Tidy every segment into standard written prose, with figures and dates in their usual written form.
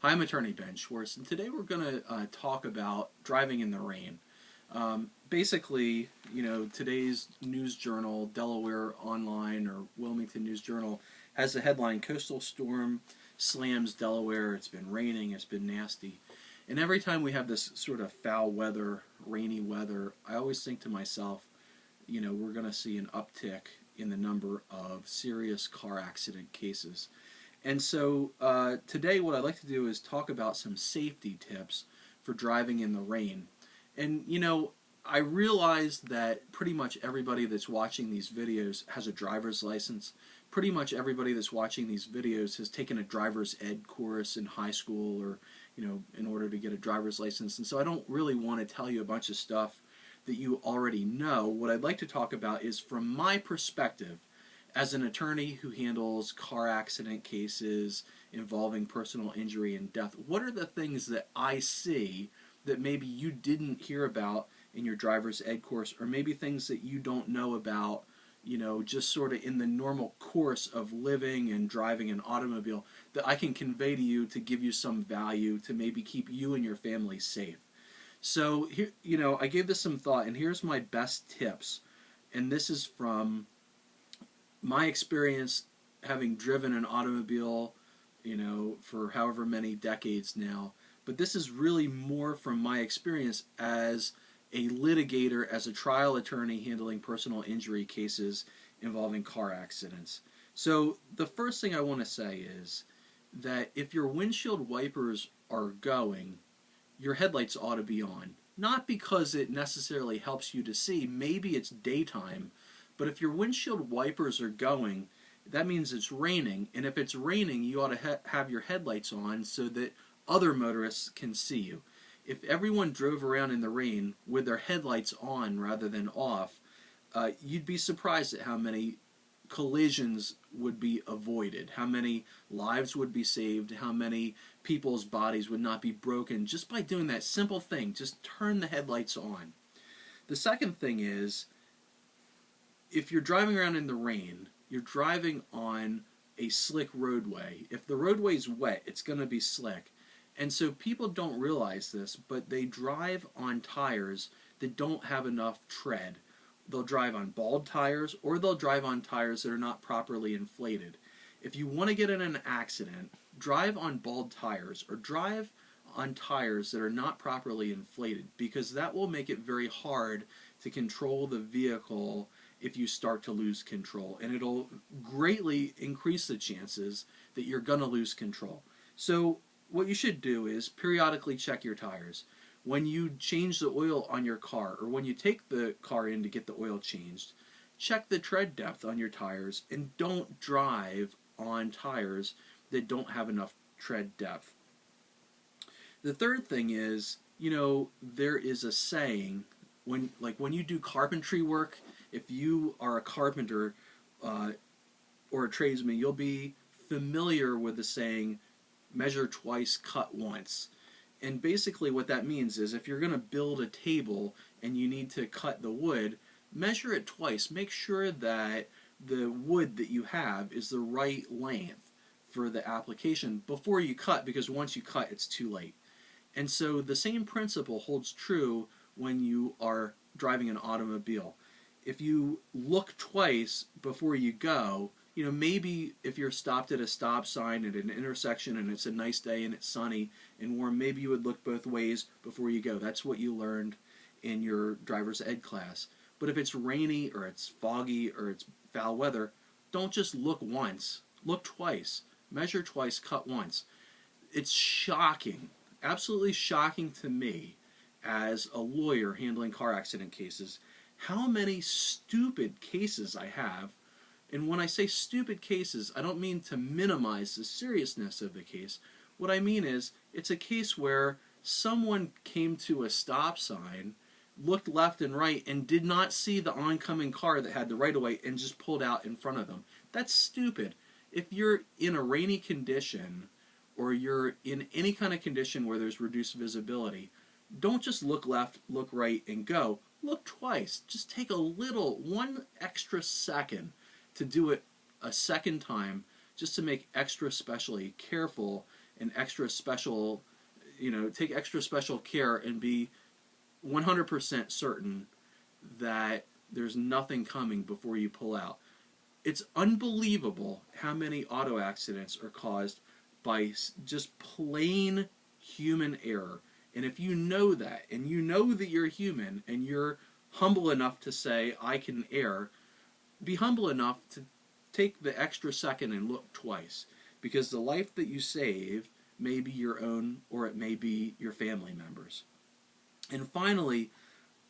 Hi, I'm attorney Ben Schwartz, and today we're going to talk about driving in the rain. Basically, today's news journal, Delaware Online or Wilmington News Journal, has the headline, Coastal Storm Slams Delaware. It's been raining, it's been nasty. And every time we have this sort of foul weather, rainy weather, I always think to myself, we're going to see an uptick in the number of serious car accident cases. And so today what I'd like to do is talk about some safety tips for driving in the rain. And I realize that pretty much everybody that's watching these videos has a driver's license. Pretty much everybody that's watching these videos has taken a driver's ed course in high school or in order to get a driver's license. And so I don't really want to tell you a bunch of stuff that you already know. What I'd like to talk about is from my perspective as an attorney who handles car accident cases involving personal injury and death. What are the things that I see that maybe you didn't hear about in your driver's ed course, or maybe things that you don't know about, just sort of in the normal course of living and driving an automobile, that I can convey to you to give you some value to maybe keep you and your family safe. So here, I gave this some thought, and here's my best tips. And this is from my experience having driven an automobile, for however many decades now. But this is really more from my experience as a litigator, as a trial attorney handling personal injury cases involving car accidents. So the first thing I want to say is that if your windshield wipers are going, your headlights ought to be on. Not because it necessarily helps you to see, maybe it's daytime, but if your windshield wipers are going, that means it's raining, and if it's raining, you ought to have your headlights on so that other motorists can see you. If everyone drove around in the rain with their headlights on rather than off, you'd be surprised at how many collisions would be avoided, how many lives would be saved, how many people's bodies would not be broken just by doing that simple thing, just turn the headlights on. The second thing is, if you're driving around in the rain, you're driving on a slick roadway. If the roadway's wet, it's going to be slick. And so people don't realize this, but they drive on tires that don't have enough tread. They'll drive on bald tires, or they'll drive on tires that are not properly inflated. If you want to get in an accident, drive on bald tires, or drive on tires that are not properly inflated, because that will make it very hard to control the vehicle if you start to lose control, and it'll greatly increase the chances that you're going to lose control. So what you should do is periodically check your tires. When you change the oil on your car, or when you take the car in to get the oil changed, check the tread depth on your tires, and don't drive on tires that don't have enough tread depth. The third thing is, there is a saying, when you do carpentry work, if you are a carpenter or a tradesman, you'll be familiar with the saying, measure twice, cut once. And basically what that means is if you're going to build a table and you need to cut the wood, measure it twice. Make sure that the wood that you have is the right length for the application before you cut, because once you cut, it's too late. And so the same principle holds true when you are driving an automobile. If you look twice before you go, maybe if you're stopped at a stop sign at an intersection and it's a nice day and it's sunny and warm, maybe you would look both ways before you go. That's what you learned in your driver's ed class. But if it's rainy or it's foggy or it's foul weather, don't just look once. Look twice. Measure twice, cut once. It's shocking, absolutely shocking to me as a lawyer handling car accident cases, how many stupid cases I have. And when I say stupid cases, I don't mean to minimize the seriousness of the case. What I mean is, it's a case where someone came to a stop sign, looked left and right, and did not see the oncoming car that had the right-of-way and just pulled out in front of them. That's stupid. If you're in a rainy condition, or you're in any kind of condition where there's reduced visibility, don't just look left, look right, and go. Look twice. Just take one extra second to do it a second time, just to make extra specially careful an extra special, take extra special care and be 100% certain that there's nothing coming before you pull out. It's unbelievable how many auto accidents are caused by just plain human error. And if you know that, and you know that you're human, and you're humble enough to say, I can err, be humble enough to take the extra second and look twice. Because the life that you save may be your own, or it may be your family members. And finally,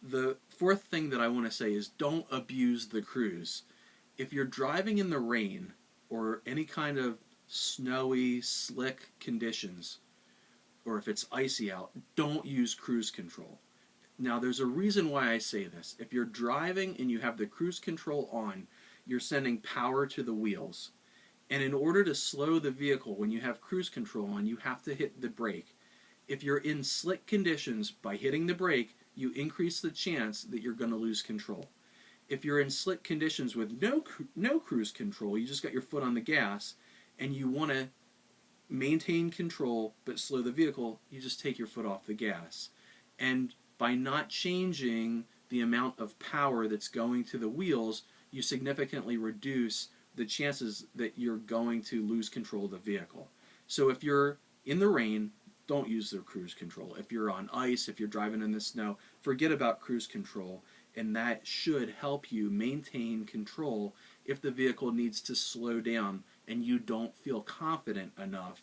the fourth thing that I want to say is don't abuse the cruise. If you're driving in the rain or any kind of snowy, slick conditions, or if it's icy out, don't use cruise control. Now, there's a reason why I say this. If you're driving and you have the cruise control on, you're sending power to the wheels. And in order to slow the vehicle when you have cruise control on, you have to hit the brake. If you're in slick conditions, by hitting the brake, you increase the chance that you're going to lose control. If you're in slick conditions with no cruise control, you just got your foot on the gas, and you want to maintain control but slow the vehicle, you just take your foot off the gas. And by not changing the amount of power that's going to the wheels, you significantly reduce the chances that you're going to lose control of the vehicle. So if you're in the rain, don't use the cruise control. If you're on ice, if you're driving in the snow, forget about cruise control, and that should help you maintain control if the vehicle needs to slow down and you don't feel confident enough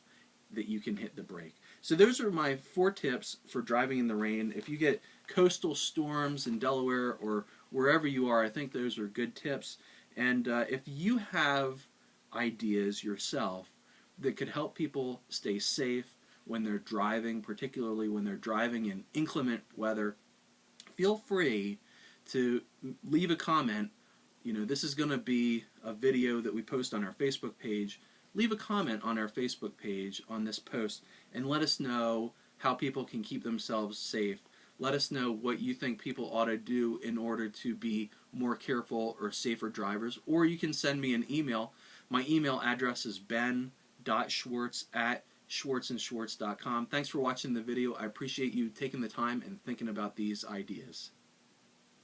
that you can hit the brake. So those are my 4 tips for driving in the rain. If you get coastal storms in Delaware or wherever you are, I think those are good tips. And if you have ideas yourself that could help people stay safe when they're driving, particularly when they're driving in inclement weather, feel free to leave a comment. This is going to be a video that we post on our Facebook page. Leave a comment on our Facebook page on this post and let us know how people can keep themselves safe. Let us know what you think people ought to do in order to be more careful or safer drivers. Or you can send me an email. My email address is ben.schwartz@schwartzandschwartz.com. Thanks for watching the video. I appreciate you taking the time and thinking about these ideas.